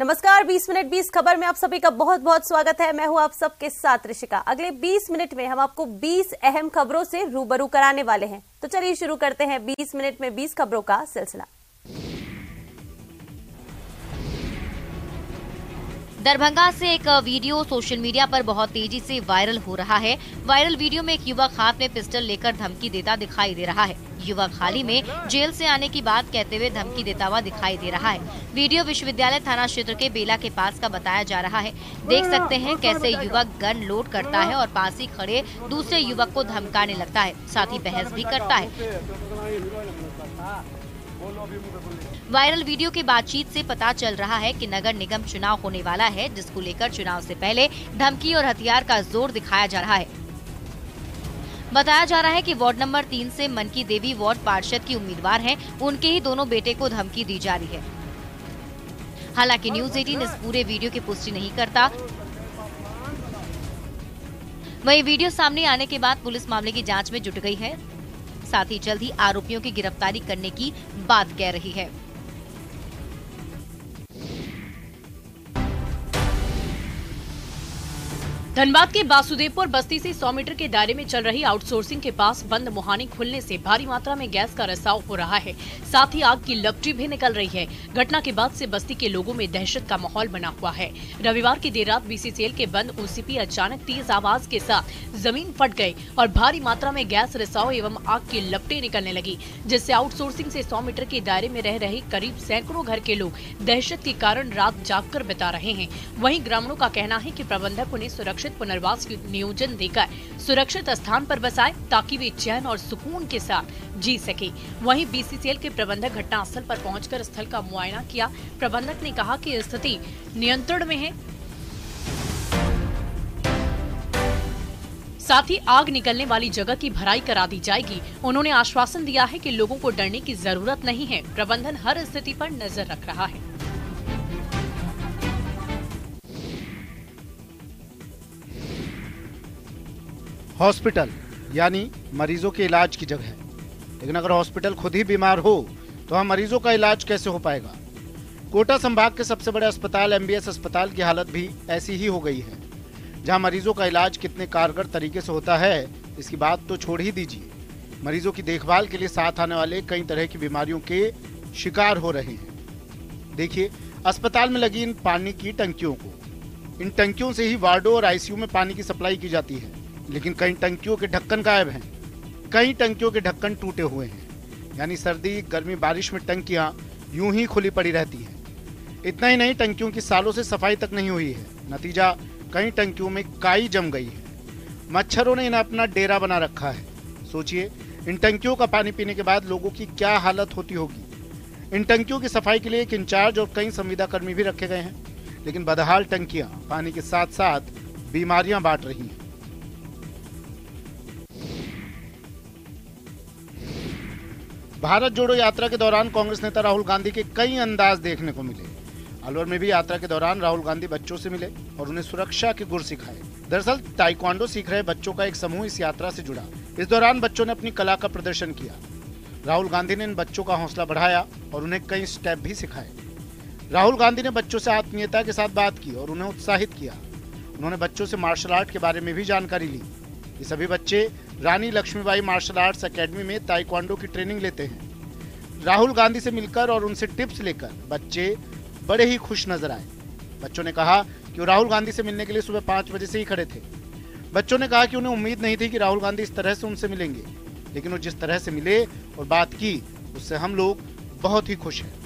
नमस्कार, 20 मिनट 20 खबर में आप सभी का बहुत बहुत स्वागत है। मैं हूं आप सबके साथ ऋषिका। अगले 20 मिनट में हम आपको 20 अहम खबरों से रूबरू कराने वाले हैं। तो चलिए शुरू करते हैं 20 मिनट में 20 खबरों का सिलसिला। दरभंगा से एक वीडियो सोशल मीडिया पर बहुत तेजी से वायरल हो रहा है। वायरल वीडियो में एक युवक हाथ में पिस्टल लेकर धमकी देता दिखाई दे रहा है। युवक हाल ही में जेल से आने की बात कहते हुए धमकी देता हुआ दिखाई दे रहा है। वीडियो विश्वविद्यालय थाना क्षेत्र के बेला के पास का बताया जा रहा है। देख सकते हैं कैसे युवक गन लोड करता है और पास ही खड़े दूसरे युवक को धमकाने लगता है, साथ ही बहस भी करता है। वायरल वीडियो की बातचीत से पता चल रहा है कि नगर निगम चुनाव होने वाला है, जिसको लेकर चुनाव से पहले धमकी और हथियार का जोर दिखाया जा रहा है। बताया जा रहा है कि वार्ड नंबर 3 से मनकी देवी वार्ड पार्षद की उम्मीदवार हैं, उनके ही दोनों बेटे को धमकी दी जा रही है। हालांकि न्यूज 18 इस पूरे वीडियो की पुष्टि नहीं करता। वहीं वीडियो सामने आने के बाद पुलिस मामले की जांच में जुट गई है, साथ ही जल्द ही आरोपियों की गिरफ्तारी करने की बात कह रही है। धनबाद के वासुदेवपुर बस्ती से 100 मीटर के दायरे में चल रही आउटसोर्सिंग के पास बंद मुहानी खुलने से भारी मात्रा में गैस का रिसाव हो रहा है, साथ ही आग की लपटें भी निकल रही है। घटना के बाद से बस्ती के लोगों में दहशत का माहौल बना हुआ है। रविवार की देर रात बीसीसीएल के बंद ओसीपी अचानक तेज आवाज के साथ जमीन फट गई और भारी मात्रा में गैस रिसाव एवं आग की लपटें निकलने लगी, जिससे आउटसोर्सिंग से 100 मीटर के दायरे में रह रहे करीब सैकड़ों घर के लोग दहशत के कारण रात जागकर बिता रहे हैं। वहीं ग्रामीणों का कहना है कि प्रबंधक उन्हें सुरक्षित पुनर्वास की नियोजन देकर सुरक्षित स्थान पर बसाए, ताकि वे चैन और सुकून के साथ जी सके। वहीं बीसीसीएल के प्रबंधक घटनास्थल पर पहुंचकर स्थल का मुआयना किया। प्रबंधक ने कहा कि स्थिति नियंत्रण में है, साथ ही आग निकलने वाली जगह की भराई करा दी जाएगी। उन्होंने आश्वासन दिया है कि लोगों को डरने की जरूरत नहीं है। प्रबंधन हर स्थिति पर नजर रख रहा है। हॉस्पिटल यानी मरीजों के इलाज की जगह है, लेकिन अगर हॉस्पिटल खुद ही बीमार हो तो हम मरीजों का इलाज कैसे हो पाएगा। कोटा संभाग के सबसे बड़े अस्पताल एमबीएस अस्पताल की हालत भी ऐसी ही हो गई है, जहां मरीजों का इलाज कितने कारगर तरीके से होता है इसकी बात तो छोड़ ही दीजिए, मरीजों की देखभाल के लिए साथ आने वाले कई तरह की बीमारियों के शिकार हो रहे हैं। देखिए, अस्पताल में लगी इन पानी की टंकियों को, इन टंकियों से ही वार्डों और आईसीयू में पानी की सप्लाई की जाती है, लेकिन कई टंकियों के ढक्कन गायब हैं, कई टंकियों के ढक्कन टूटे हुए हैं, यानी सर्दी गर्मी बारिश में टंकियां यूं ही खुली पड़ी रहती हैं। इतना ही नहीं, टंकियों की सालों से सफाई तक नहीं हुई है। नतीजा, कई टंकियों में काई जम गई है, मच्छरों ने इन्हें अपना डेरा बना रखा है। सोचिए, इन टंकियों का पानी पीने के बाद लोगों की क्या हालत होती होगी। इन टंकियों की सफाई के लिए एक इंचार्ज और कई संविदा कर्मी भी रखे गए हैं, लेकिन बदहाल टंकियां पानी के साथ साथ बीमारियां बांट रही हैं। भारत जोड़ो यात्रा के दौरान कांग्रेस नेता राहुल गांधी के कई अंदाज देखने को मिले। अलवर में भी यात्रा के दौरान राहुल गांधी बच्चों से मिले और उन्हें सुरक्षा के गुर सिखाए। दरअसल ताइक्वांडो सीख रहे बच्चों का एक समूह इस यात्रा से जुड़ा। इस दौरान बच्चों ने अपनी कला का प्रदर्शन किया। राहुल गांधी ने इन बच्चों का हौसला बढ़ाया और उन्हें कई स्टेप भी सिखाए। राहुल गांधी ने बच्चों से आत्मीयता के साथ बात की और उन्हें उत्साहित किया। उन्होंने बच्चों से मार्शल आर्ट के बारे में भी जानकारी ली। ये सभी बच्चे रानी लक्ष्मीबाई मार्शल आर्ट्स एकेडमी में ताइक्वांडो की ट्रेनिंग लेते हैं। राहुल गांधी से मिलकर और उनसे टिप्स लेकर बच्चे बड़े ही खुश नजर आए। बच्चों ने कहा कि वो राहुल गांधी से मिलने के लिए सुबह 5 बजे से ही खड़े थे। बच्चों ने कहा कि उन्हें उम्मीद नहीं थी कि राहुल गांधी इस तरह से उनसे मिलेंगे, लेकिन वो जिस तरह से मिले और बात की, उससे हम लोग बहुत ही खुश हैं।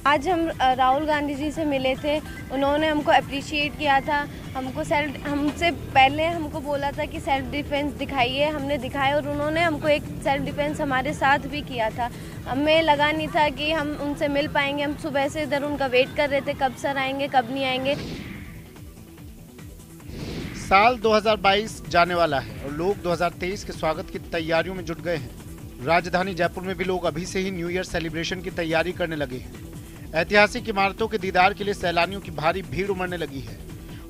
आज हम राहुल गांधी जी से मिले थे। उन्होंने हमको अप्रिशिएट किया था। हमसे पहले हमको बोला था कि सेल्फ डिफेंस दिखाइए, हमने दिखाया और उन्होंने हमको एक सेल्फ डिफेंस हमारे साथ भी किया था। हमें लगा नहीं था कि हम उनसे मिल पाएंगे। हम सुबह से इधर उनका वेट कर रहे थे, कब सर आएंगे कब नहीं आएंगे। साल 2022 जाने वाला है और लोग 2023 के स्वागत की तैयारियों में जुट गए हैं। राजधानी जयपुर में भी लोग अभी से ही न्यू ईयर सेलिब्रेशन की तैयारी करने लगे हैं। ऐतिहासिक इमारतों के दीदार के लिए सैलानियों की भारी भीड़ उमड़ने लगी है।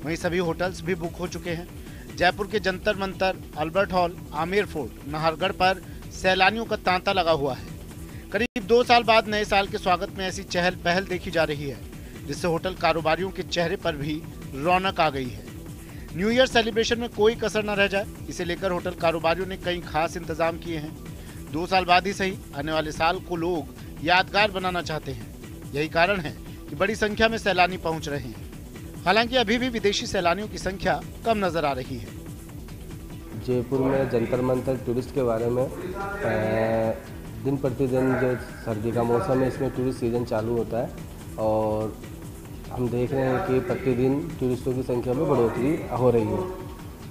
वहीं सभी होटल्स भी बुक हो चुके हैं। जयपुर के Jantar Mantar, Albert hall, Amer fort, Nahargarh पर सैलानियों का तांता लगा हुआ है। करीब 2 साल बाद नए साल के स्वागत में ऐसी चहल पहल देखी जा रही है। जिससे होटल कारोबारियों के चेहरे पर भी रौनक आ गई है। न्यू ईयर सेलिब्रेशन में कोई कसर न रह जाए, इसे लेकर होटल कारोबारियों ने कई खास इंतजाम किए हैं। 2 साल बाद ही सही, आने वाले साल को लोग यादगार बनाना चाहते हैं। यही कारण है कि बड़ी संख्या में सैलानी पहुंच रहे हैं। हालांकि अभी भी विदेशी सैलानियों की संख्या कम नजर आ रही है। जयपुर में जंतर मंतर टूरिस्ट के बारे में दिन प्रतिदिन जो सर्दी का मौसम है, इसमें टूरिस्ट सीजन चालू होता है और हम देख रहे हैं कि प्रतिदिन टूरिस्टों की संख्या में बढ़ोतरी हो रही है।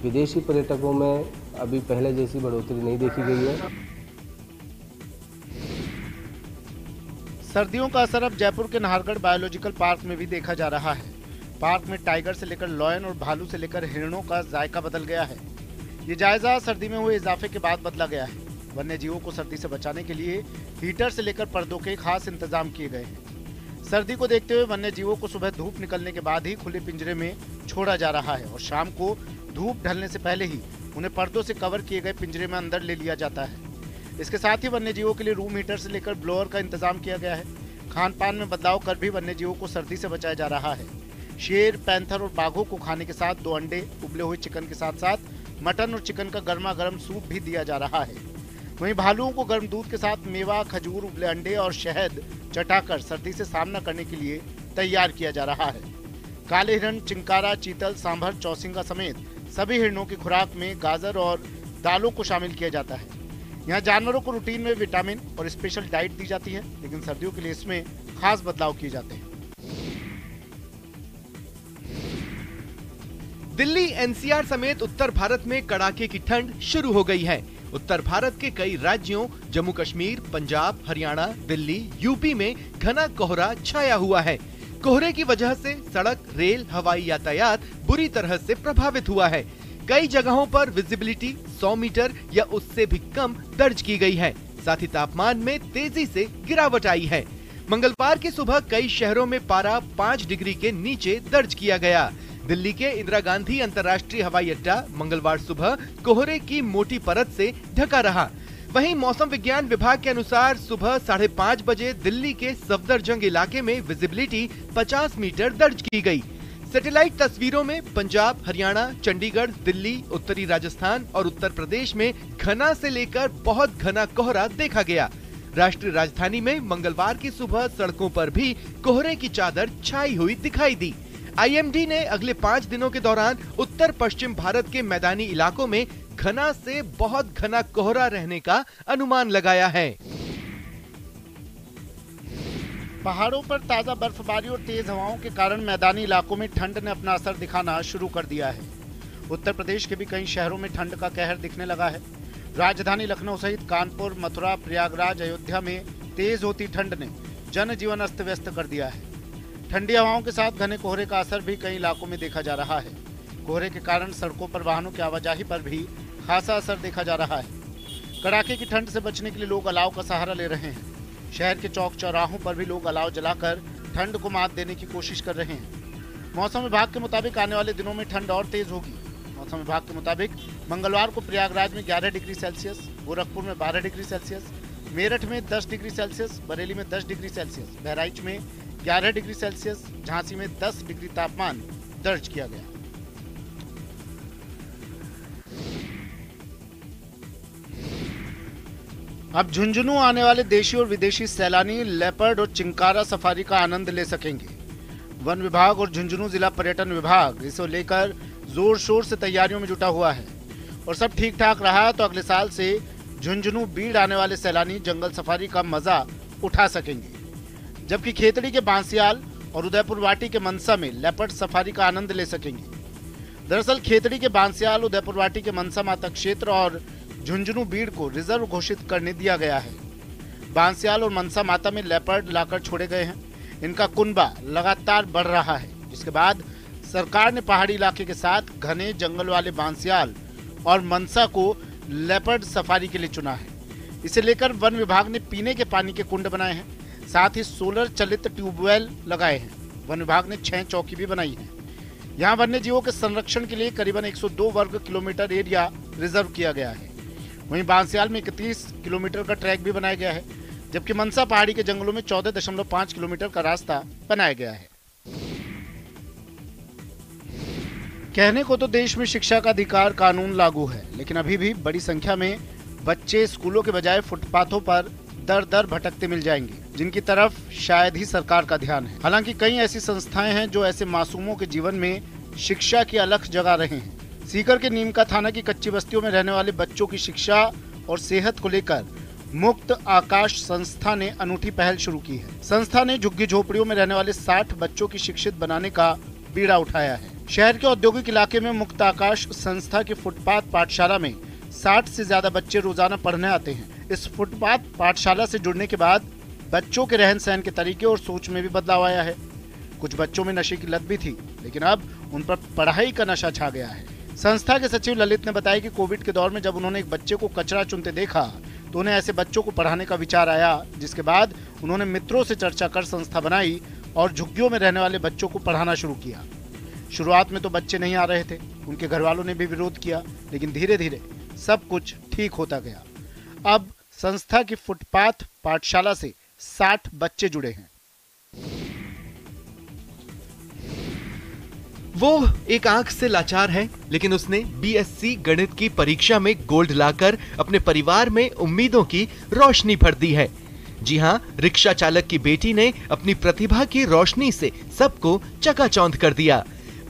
विदेशी पर्यटकों में अभी पहले जैसी बढ़ोतरी नहीं देखी गई है। सर्दियों का असर अब जयपुर के नाहरगढ़ बायोलॉजिकल पार्क में भी देखा जा रहा है। पार्क में टाइगर से लेकर लॉयन और भालू से लेकर हिरणों का जायका बदल गया है। ये जायजा सर्दी में हुए इजाफे के बाद बदला गया है। वन्य जीवों को सर्दी से बचाने के लिए हीटर से लेकर पर्दों के खास इंतजाम किए गए हैं। सर्दी को देखते हुए वन्य जीवों को सुबह धूप निकलने के बाद ही खुले पिंजरे में छोड़ा जा रहा है और शाम को धूप ढलने से पहले ही उन्हें पर्दों से कवर किए गए पिंजरे में अंदर ले लिया जाता है। इसके साथ ही वन्य जीवों के लिए रूम हीटर से लेकर ब्लोअर का इंतजाम किया गया है। खान पान में बदलाव कर भी वन्य जीवों को सर्दी से बचाया जा रहा है। शेर, पैंथर और बाघों को खाने के साथ 2 अंडे, उबले हुए चिकन के साथ साथ मटन और चिकन का गर्मा गर्म सूप भी दिया जा रहा है। वहीं भालुओं को गर्म दूध के साथ मेवा, खजूर, उबले अंडे और शहद चटाकर सर्दी से सामना करने के लिए तैयार किया जा रहा है। काले हिरण, चिंकारा, चीतल, सांभर, चौसिंगा समेत सभी हिरणों की खुराक में गाजर और दालों को शामिल किया जाता है। यहाँ जानवरों को रूटीन में विटामिन और स्पेशल डाइट दी जाती है, लेकिन सर्दियों के लिए इसमें खास बदलाव किए जाते हैं। दिल्ली, एनसीआर समेत उत्तर भारत में कड़ाके की ठंड शुरू हो गई है। उत्तर भारत के कई राज्यों जम्मू कश्मीर, पंजाब, हरियाणा, दिल्ली, यूपी में घना कोहरा छाया हुआ है। कोहरे की वजह से सड़क, रेल, हवाई यातायात बुरी तरह से प्रभावित हुआ है। कई जगहों पर विजिबिलिटी 100 मीटर या उससे भी कम दर्ज की गई है। साथ ही तापमान में तेजी से गिरावट आई है। मंगलवार की सुबह कई शहरों में पारा 5 डिग्री के नीचे दर्ज किया गया। दिल्ली के इंदिरा गांधी अंतर्राष्ट्रीय हवाई अड्डा मंगलवार सुबह कोहरे की मोटी परत से ढका रहा। वहीं मौसम विज्ञान विभाग के अनुसार सुबह 5:30 बजे दिल्ली के सफदरजंग इलाके में विजिबिलिटी 50 मीटर दर्ज की गई। सैटेलाइट तस्वीरों में पंजाब, हरियाणा, चंडीगढ़, दिल्ली, उत्तरी राजस्थान और उत्तर प्रदेश में घना से लेकर बहुत घना कोहरा देखा गया। राष्ट्रीय राजधानी में मंगलवार की सुबह सड़कों पर भी कोहरे की चादर छाई हुई दिखाई दी। IMD ने अगले 5 दिनों के दौरान उत्तर पश्चिम भारत के मैदानी इलाकों में घना से बहुत घना कोहरा रहने का अनुमान लगाया है। पहाड़ों पर ताजा बर्फबारी और तेज हवाओं के कारण मैदानी इलाकों में ठंड ने अपना असर दिखाना शुरू कर दिया है। उत्तर प्रदेश के भी कई शहरों में ठंड का कहर दिखने लगा है। राजधानी लखनऊ सहित कानपुर, मथुरा, प्रयागराज, अयोध्या में तेज होती ठंड ने जनजीवन अस्त व्यस्त कर दिया है। ठंडी हवाओं के साथ घने कोहरे का असर भी कई इलाकों में देखा जा रहा है। कोहरे के कारण सड़कों पर वाहनों की आवाजाही पर भी खासा असर देखा जा रहा है। कड़ाके की ठंड से बचने के लिए लोग अलाव का सहारा ले रहे हैं। शहर के चौक चौराहों पर भी लोग अलाव जलाकर ठंड को मात देने की कोशिश कर रहे हैं। मौसम विभाग के मुताबिक आने वाले दिनों में ठंड और तेज होगी। मौसम विभाग के मुताबिक मंगलवार को प्रयागराज में 11 डिग्री सेल्सियस, गोरखपुर में 12 डिग्री सेल्सियस, मेरठ में 10 डिग्री सेल्सियस, बरेली में 10 डिग्री सेल्सियस, बहराइच में 11 डिग्री सेल्सियस, झांसी में 10 डिग्री तापमान दर्ज किया गया। अब झुंझुनू आने वाले देशी और विदेशी सैलानी लेपर्ड और चिंकारा सफारी का आनंद ले सकेंगे। वन विभाग और झुंझुनू जिला पर्यटन विभाग इसे लेकर जोर शोर से तैयारियों में जुटा हुआ है और सब ठीक ठाक रहा तो अगले साल से झुंझुनू बीड़ आने वाले सैलानी जंगल सफारी का मजा उठा सकेंगे, जबकि खेतड़ी के बांसियाल और उदयपुर वाटी के मनसा में लेपर्ड सफारी का आनंद ले सकेंगे। दरअसल खेतड़ी के बांसियाल, उदयपुर वाटी के मनसा माता क्षेत्र और झुंझुनू बीड़ को रिजर्व घोषित करने दिया गया है। बांसियाल और मनसा माता में लेपर्ड लाकर छोड़े गए हैं। इनका कुनबा लगातार बढ़ रहा है, जिसके बाद सरकार ने पहाड़ी इलाके के साथ घने जंगल वाले बांसियाल और मनसा को लेपर्ड सफारी के लिए चुना है। इसे लेकर वन विभाग ने पीने के पानी के कुंड बनाए हैं, साथ ही सोलर चलित ट्यूबवेल लगाए हैं। वन विभाग ने 6 चौकी भी बनाई है। यहाँ वन्य जीवों के संरक्षण के लिए करीबन 102 वर्ग किलोमीटर एरिया रिजर्व किया गया है। वहीं बांसियाल में 31 किलोमीटर का ट्रैक भी बनाया गया है, जबकि मनसा पहाड़ी के जंगलों में 14.5 किलोमीटर का रास्ता बनाया गया है। कहने को तो देश में शिक्षा का अधिकार कानून लागू है, लेकिन अभी भी बड़ी संख्या में बच्चे स्कूलों के बजाय फुटपाथों पर दर दर भटकते मिल जाएंगे, जिनकी तरफ शायद ही सरकार का ध्यान है। हालांकि कई ऐसी संस्थाएं हैं जो ऐसे मासूमों के जीवन में शिक्षा की अलख जगा रहे हैं। सीकर के नीमका थाना की कच्ची बस्तियों में रहने वाले बच्चों की शिक्षा और सेहत को लेकर मुक्त आकाश संस्था ने अनूठी पहल शुरू की है। संस्था ने झुग्गी झोपड़ियों में रहने वाले 60 बच्चों की शिक्षित बनाने का बीड़ा उठाया है। शहर के औद्योगिक इलाके में मुक्त आकाश संस्था की फुटपाथ पाठशाला में 60 से ज्यादा बच्चे रोजाना पढ़ने आते हैं। इस फुटपाथ पाठशाला से जुड़ने के बाद बच्चों के रहन सहन के तरीके और सोच में भी बदलाव आया है। कुछ बच्चों में नशे की लत भी थी, लेकिन अब उन पर पढ़ाई का नशा छा गया है। संस्था के सचिव ललित ने बताया कि कोविड के दौर में जब उन्होंने एक बच्चे को कचरा चुनते देखा तो उन्हें ऐसे बच्चों को पढ़ाने का विचार आया, जिसके बाद उन्होंने मित्रों से चर्चा कर संस्था बनाई और झुग्गियों में रहने वाले बच्चों को पढ़ाना शुरू किया। शुरुआत में तो बच्चे नहीं आ रहे थे, उनके घर वालों ने भी विरोध किया, लेकिन धीरे धीरे सब कुछ ठीक होता गया। अब संस्था की फुटपाथ पाठशाला से 60 बच्चे जुड़े हैं। वो एक आंख से लाचार है, लेकिन उसने बीएससी गणित की परीक्षा में गोल्ड लाकर अपने परिवार में उम्मीदों की रोशनी भर दी है। जी हां, रिक्शा चालक की बेटी ने अपनी प्रतिभा की रोशनी से सबको चकाचौंध कर दिया।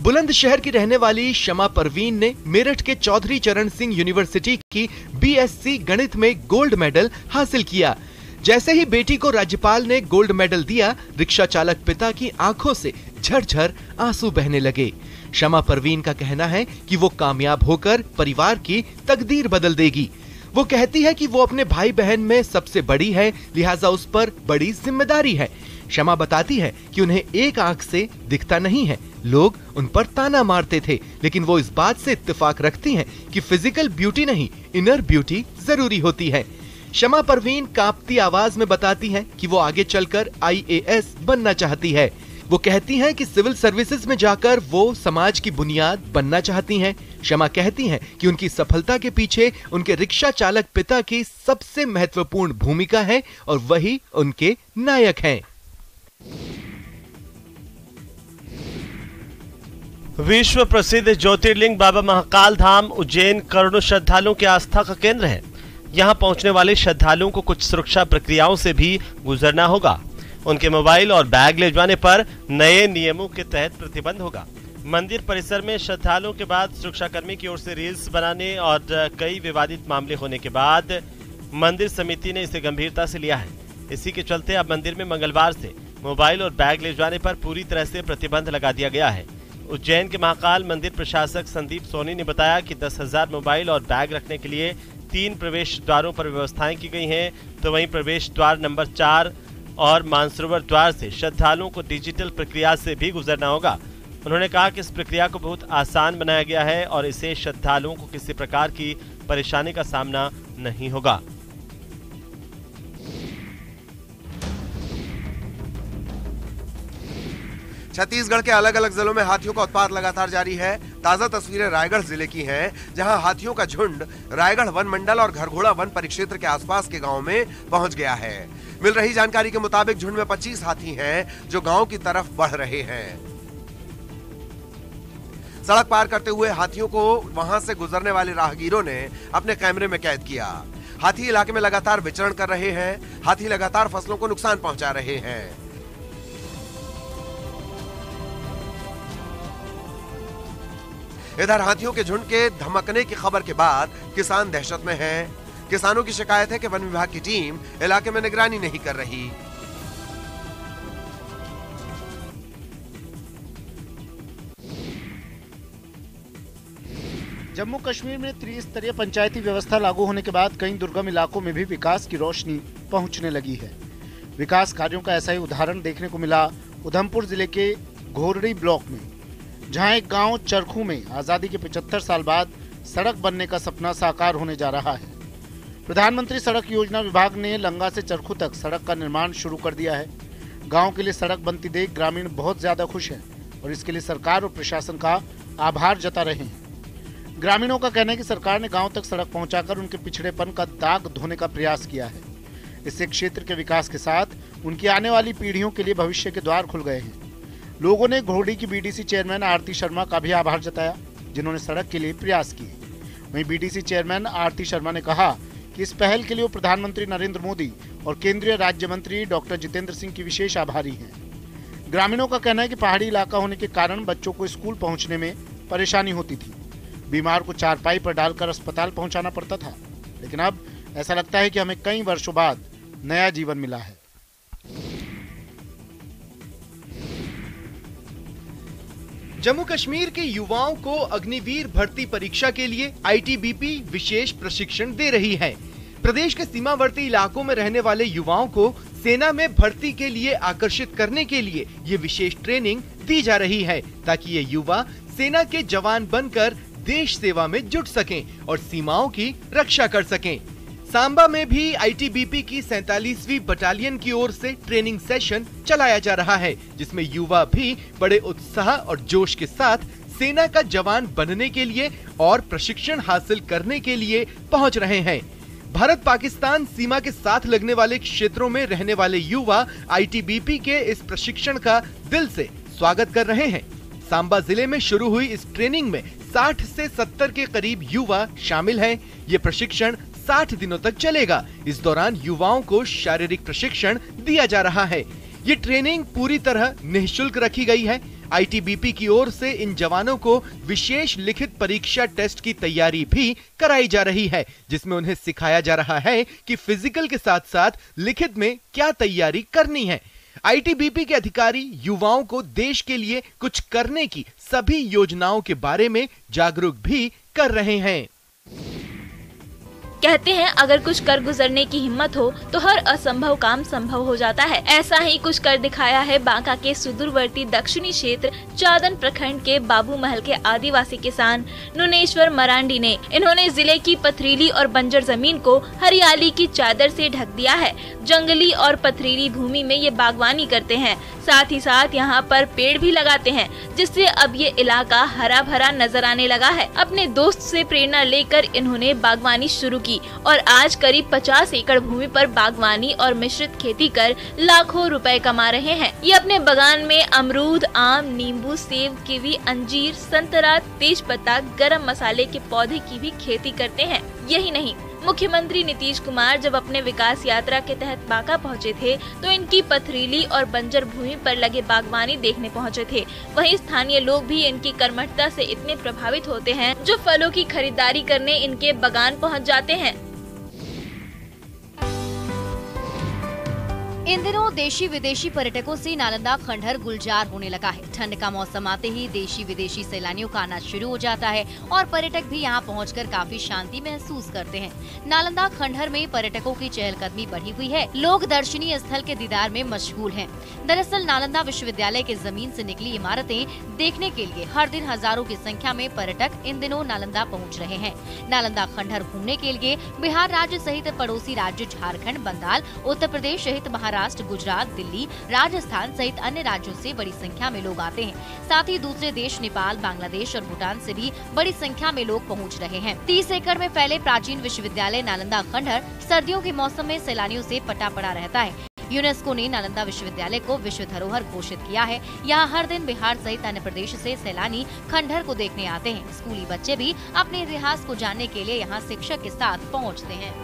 बुलंदशहर की रहने वाली शमा परवीन ने मेरठ के चौधरी चरण सिंह यूनिवर्सिटी की बीएससी गणित में गोल्ड मेडल हासिल किया। जैसे ही बेटी को राज्यपाल ने गोल्ड मेडल दिया, रिक्शा चालक पिता की आंखों से झरझर आंसू बहने लगे। शमा परवीन का कहना है कि वो कामयाब होकर परिवार की तकदीर बदल देगी। वो कहती है कि वो अपने भाई बहन में सबसे बड़ी है, लिहाजा उस पर बड़ी जिम्मेदारी है। शमा बताती है कि उन्हें एक आंख से दिखता नहीं है, लोग उन पर ताना मारते थे, लेकिन वो इस बात से इत्तेफाक रखती हैं कि फिजिकल ब्यूटी नहीं, इनर ब्यूटी जरूरी होती है। शमा परवीन कांपती आवाज में बताती हैं कि वो आगे चलकर IAS बनना चाहती है। वो कहती हैं कि सिविल सर्विसेज में जाकर वो समाज की बुनियाद बनना चाहती हैं। शमा कहती हैं कि उनकी सफलता के पीछे उनके रिक्शा चालक पिता की सबसे महत्वपूर्ण भूमिका है और वही उनके नायक हैं। विश्व प्रसिद्ध ज्योतिर्लिंग बाबा महाकाल धाम उज्जैन करोड़ों श्रद्धालुओं की आस्था का केंद्र है। यहाँ पहुँचने वाले श्रद्धालुओं को कुछ सुरक्षा प्रक्रियाओं से भी गुजरना होगा। उनके मोबाइल और बैग ले जाने पर नए नियमों के तहत प्रतिबंध होगा। मंदिर परिसर में श्रद्धालुओं के बाद सुरक्षाकर्मी की ओर से रील्स बनाने और कई विवादित मामले होने के बाद मंदिर समिति ने इसे गंभीरता से लिया है। इसी के चलते अब मंदिर में मंगलवार से मोबाइल और बैग ले जाने पर पूरी तरह से प्रतिबंध लगा दिया गया है। उज्जैन के महाकाल मंदिर प्रशासक संदीप सोनी ने बताया कि 10,000 मोबाइल और बैग रखने के लिए 3 प्रवेश द्वारों पर व्यवस्थाएं की गई हैं, तो वहीं प्रवेश द्वार नंबर 4 और मानसरोवर द्वार से श्रद्धालुओं को डिजिटल प्रक्रिया से भी गुजरना होगा। उन्होंने कहा कि इस प्रक्रिया को बहुत आसान बनाया गया है और इससे श्रद्धालुओं को किसी प्रकार की परेशानी का सामना नहीं होगा। छत्तीसगढ़ के अलग अलग जिलों में हाथियों का उत्पात लगातार जारी है। ताजा तस्वीरें रायगढ़ जिले की हैं, जहां हाथियों का झुंड रायगढ़ वन मंडल और घरघोड़ा वन परिक्षेत्र के आसपास के गांव में पहुंच गया है। मिल रही जानकारी के मुताबिक झुंड में 25 हाथी हैं, जो गांव की तरफ बढ़ रहे हैं। सड़क पार करते हुए हाथियों को वहां से गुजरने वाले राहगीरों ने अपने कैमरे में कैद किया। हाथी इलाके में लगातार विचरण कर रहे हैं। हाथी लगातार फसलों को नुकसान पहुंचा रहे हैं। इधर हाथियों के झुंड के धमकने की खबर के बाद किसान दहशत में हैं। किसानों की शिकायत है कि वन विभाग की टीम इलाके में निगरानी नहीं कर रही। जम्मू कश्मीर में त्रिस्तरीय पंचायती व्यवस्था लागू होने के बाद कई दुर्गम इलाकों में भी विकास की रोशनी पहुंचने लगी है। विकास कार्यों का ऐसा ही उदाहरण देखने को मिला उधमपुर जिले के घोरड़ी ब्लॉक में, जहां एक गांव चरखू में आजादी के 75 साल बाद सड़क बनने का सपना साकार होने जा रहा है। प्रधानमंत्री सड़क योजना विभाग ने लंगा से चरखू तक सड़क का निर्माण शुरू कर दिया है। गांव के लिए सड़क बनती देख ग्रामीण बहुत ज्यादा खुश हैं और इसके लिए सरकार और प्रशासन का आभार जता रहे हैं। ग्रामीणों का कहना है कि सरकार ने गांव तक सड़क पहुंचाकर उनके पिछड़ेपन का दाग धोने का प्रयास किया है। इससे क्षेत्र के विकास के साथ उनकी आने वाली पीढ़ियों के लिए भविष्य के द्वार खुल गए हैं। लोगों ने घोरड़ी की BDC चेयरमैन आरती शर्मा का भी आभार जताया। जिन्होंने सड़क के लिए प्रयास किए। वहीं बीडीसी चेयरमैन आरती शर्मा ने कहा कि इस पहल के लिए वो प्रधानमंत्री नरेंद्र मोदी और केंद्रीय राज्य मंत्री डॉक्टर जितेंद्र सिंह की विशेष आभारी हैं। ग्रामीणों का कहना है कि पहाड़ी इलाका होने के कारण बच्चों को स्कूल पहुंचने में परेशानी होती थी। बीमार को चारपाई पर डालकर अस्पताल पहुंचाना पड़ता था, लेकिन अब ऐसा लगता है कि हमें कई वर्षों बाद नया जीवन मिला है। जम्मू कश्मीर के युवाओं को अग्निवीर भर्ती परीक्षा के लिए आईटीबीपी विशेष प्रशिक्षण दे रही है। प्रदेश के सीमावर्ती इलाकों में रहने वाले युवाओं को सेना में भर्ती के लिए आकर्षित करने के लिए ये विशेष ट्रेनिंग दी जा रही है, ताकि ये युवा सेना के जवान बनकर देश सेवा में जुट सकें और सीमाओं की रक्षा कर सकें। सांबा में भी आईटीबीपी की 47वीं बटालियन की ओर से ट्रेनिंग सेशन चलाया जा रहा है, जिसमें युवा भी बड़े उत्साह और जोश के साथ सेना का जवान बनने के लिए और प्रशिक्षण हासिल करने के लिए पहुंच रहे हैं। भारत पाकिस्तान सीमा के साथ लगने वाले क्षेत्रों में रहने वाले युवा आईटीबीपी के इस प्रशिक्षण का दिल से स्वागत कर रहे हैं। सांबा जिले में शुरू हुई इस ट्रेनिंग में 60 से 70 के करीब युवा शामिल हैं। ये प्रशिक्षण 60 दिनों तक चलेगा। इस दौरान युवाओं को शारीरिक प्रशिक्षण दिया जा रहा है। ये ट्रेनिंग पूरी तरह निःशुल्क रखी गई है। आईटीबीपी की ओर से इन जवानों को विशेष लिखित परीक्षा टेस्ट की तैयारी भी कराई जा रही है, जिसमें उन्हें सिखाया जा रहा है कि फिजिकल के साथ साथ लिखित में क्या तैयारी करनी है। आईटीबीपी के अधिकारी युवाओं को देश के लिए कुछ करने की सभी योजनाओं के बारे में जागरूक भी कर रहे हैं। कहते हैं अगर कुछ कर गुजरने की हिम्मत हो तो हर असंभव काम संभव हो जाता है। ऐसा ही कुछ कर दिखाया है बांका के सुदूरवर्ती दक्षिणी क्षेत्र चादन प्रखंड के बाबू महल के आदिवासी किसान नुनेश्वर मरांडी ने। इन्होंने जिले की पथरीली और बंजर जमीन को हरियाली की चादर से ढक दिया है। जंगली और पथरीली भूमि में ये बागवानी करते हैं, साथ ही साथ यहाँ पर पेड़ भी लगाते हैं, जिससे अब ये इलाका हरा भरा नजर आने लगा है। अपने दोस्त से प्रेरणा लेकर इन्होंने बागवानी शुरू की और आज करीब 50 एकड़ भूमि पर बागवानी और मिश्रित खेती कर लाखों रुपए कमा रहे हैं। ये अपने बागान में अमरूद, आम, नींबू, सेब, कीवी, अंजीर, संतरा, तेजपत्ता, गरम मसाले के पौधे की भी खेती करते हैं। यही नहीं, मुख्यमंत्री नीतीश कुमार जब अपने विकास यात्रा के तहत बांका पहुंचे थे तो इनकी पथरीली और बंजर भूमि पर लगे बागवानी देखने पहुंचे थे। वहीं स्थानीय लोग भी इनकी कर्मठता से इतने प्रभावित होते हैं जो फलों की खरीदारी करने इनके बागान पहुंच जाते हैं। इन दिनों देशी विदेशी पर्यटकों से नालंदा खंडहर गुलजार होने लगा है। ठंड का मौसम आते ही देशी विदेशी सैलानियों का आना शुरू हो जाता है और पर्यटक भी यहां पहुंचकर काफी शांति महसूस करते हैं। नालंदा खंडहर में पर्यटकों की चहलकदमी बढ़ी हुई है। लोग दर्शनीय स्थल के दीदार में मशगूल हैं। दरअसल नालंदा विश्वविद्यालय के जमीन से निकली इमारतें देखने के लिए हर दिन हजारों की संख्या में पर्यटक इन दिनों नालंदा पहुँच रहे हैं। नालंदा खंडहर घूमने के लिए बिहार राज्य सहित पड़ोसी राज्य झारखंड, बंगाल, उत्तर प्रदेश सहित महाराष्ट्र, गुजरात, दिल्ली, राजस्थान सहित अन्य राज्यों से बड़ी संख्या में लोग आते हैं। साथ ही दूसरे देश नेपाल, बांग्लादेश और भूटान से भी बड़ी संख्या में लोग पहुंच रहे हैं। 30 एकड़ में फैले प्राचीन विश्वविद्यालय नालंदा खंडहर सर्दियों के मौसम में सैलानियों से पटा पड़ा रहता है। यूनेस्को ने नालंदा विश्वविद्यालय को विश्व धरोहर घोषित किया है। यहाँ हर दिन बिहार सहित अन्य प्रदेश से सैलानी खंडहर को देखने आते हैं। स्कूली बच्चे भी अपने इतिहास को जानने के लिए यहाँ शिक्षक के साथ पहुँचते हैं।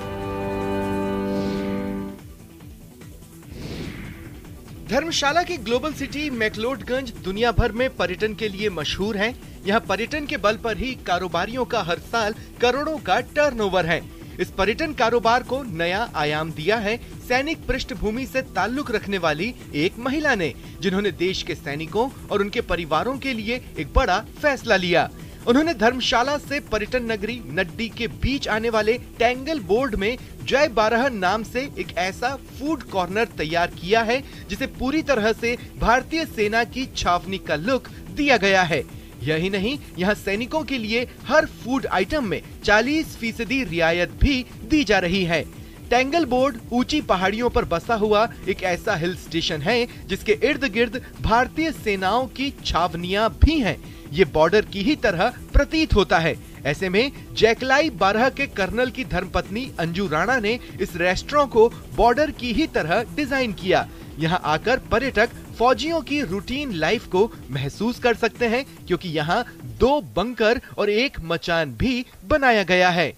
धर्मशाला की ग्लोबल सिटी मैक्लोडगंज दुनिया भर में पर्यटन के लिए मशहूर है। यहाँ पर्यटन के बल पर ही कारोबारियों का हर साल करोड़ों का टर्नओवर है। इस पर्यटन कारोबार को नया आयाम दिया है सैनिक पृष्ठभूमि से ताल्लुक रखने वाली एक महिला ने, जिन्होंने देश के सैनिकों और उनके परिवारों के लिए एक बड़ा फैसला लिया। उन्होंने धर्मशाला से पर्यटन नगरी नड्डी के बीच आने वाले टेंगल बोर्ड में जय 12 नाम से एक ऐसा फूड कॉर्नर तैयार किया है, जिसे पूरी तरह से भारतीय सेना की छावनी का लुक दिया गया है। यही नहीं, यहाँ सैनिकों के लिए हर फूड आइटम में 40% रियायत भी दी जा रही है। टेंगल बोर्ड ऊंची पहाड़ियों पर बसा हुआ एक ऐसा हिल स्टेशन है जिसके इर्द गिर्द भारतीय सेनाओं की छावनियां भी हैं। ये बॉर्डर की ही तरह प्रतीत होता है। ऐसे में जैकलाई 12 के कर्नल की धर्मपत्नी अंजू राणा ने इस रेस्टोरेंट को बॉर्डर की ही तरह डिजाइन किया। यहाँ आकर पर्यटक फौजियों की रूटीन लाइफ को महसूस कर सकते हैं, क्योंकि यहाँ 2 बंकर और 1 मचान भी बनाया गया है।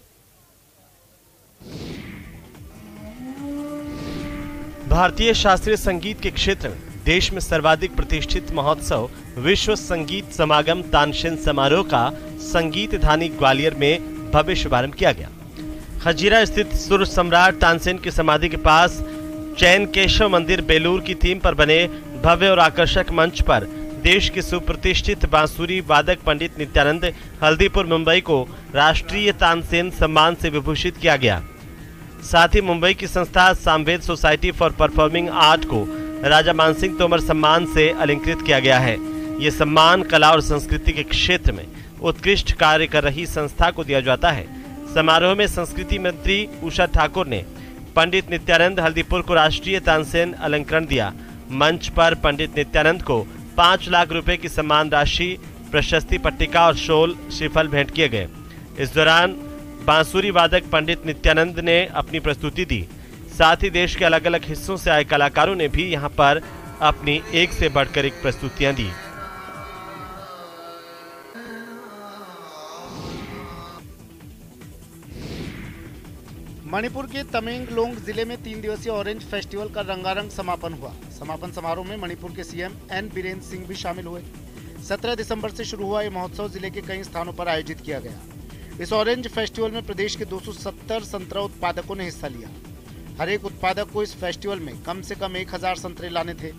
भारतीय शास्त्रीय संगीत के क्षेत्र में देश में सर्वाधिक प्रतिष्ठित महोत्सव विश्व संगीत समागम तानसेन समारोह का संगीत धानी ग्वालियर में भव्य शुभारंभ किया गया। खजीरा स्थित सुर सम्राट तानसेन की समाधि के पास चैन केशव मंदिर बेलूर की थीम पर बने भव्य और आकर्षक मंच पर देश के सुप्रतिष्ठित बांसुरी वादक पंडित नित्यानंद हल्दीपुर मुंबई को राष्ट्रीय तानसेन सम्मान से विभूषित किया गया। साथ ही मुंबई की संस्था Samaveda society for performing art को राजा मानसिंह तोमर सम्मान से अलंकृत किया गया है। ये सम्मान कला और संस्कृति के क्षेत्र में उत्कृष्ट कार्य कर रही संस्था को दिया जाता है। समारोह में संस्कृति मंत्री उषा ठाकुर ने पंडित नित्यानंद हल्दीपुर को राष्ट्रीय तानसेन अलंकरण दिया। मंच पर पंडित नित्यानंद को 5 लाख रुपए की सम्मान राशि, प्रशस्ति पट्टिका और शॉल श्रीफल भेंट किए गए। इस दौरान बांसुरी वादक पंडित नित्यानंद ने अपनी प्रस्तुति दी। साथ ही देश के अलग अलग हिस्सों से आए कलाकारों ने भी यहां पर अपनी एक से बढ़कर एक प्रस्तुतियां दी। मणिपुर के तमेंगलोंग जिले में 3 दिवसीय ऑरेंज फेस्टिवल का रंगारंग समापन हुआ। समापन समारोह में मणिपुर के सीएम एन बीरेन सिंह भी शामिल हुए। 17 दिसंबर से शुरू हुआ ये महोत्सव जिले के कई स्थानों पर आयोजित किया गया। इस ऑरेंज फेस्टिवल में प्रदेश के 270 संतरा उत्पादकों ने हिस्सा लिया। हर एक उत्पादक को इस फेस्टिवल में कम से कम 1000 संतरे लाने थे।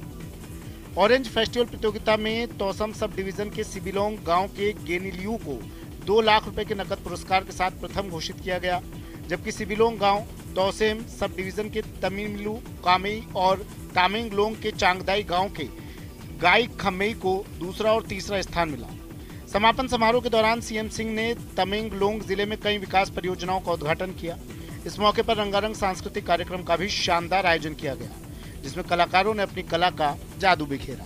ऑरेंज फेस्टिवल प्रतियोगिता में तोसम सब डिवीजन के सिबिलोंग गांव के गेनिलियू को 2 लाख रुपए के नकद पुरस्कार के साथ प्रथम घोषित किया गया, जबकि सिबिलोंग गांव तोसेम सब डिवीजन के तमिलमिलू कामेई और तामेंगलोंग के चांगदाई गांव के गाई खमेई को दूसरा और तीसरा स्थान मिला। समापन समारोह के दौरान सीएम सिंह ने तमेंगलोंग जिले में कई विकास परियोजनाओं का उद्घाटन किया। इस मौके पर रंगारंग सांस्कृतिक कार्यक्रम का भी शानदार आयोजन किया गया, जिसमें कलाकारों ने अपनी कला का जादू बिखेरा।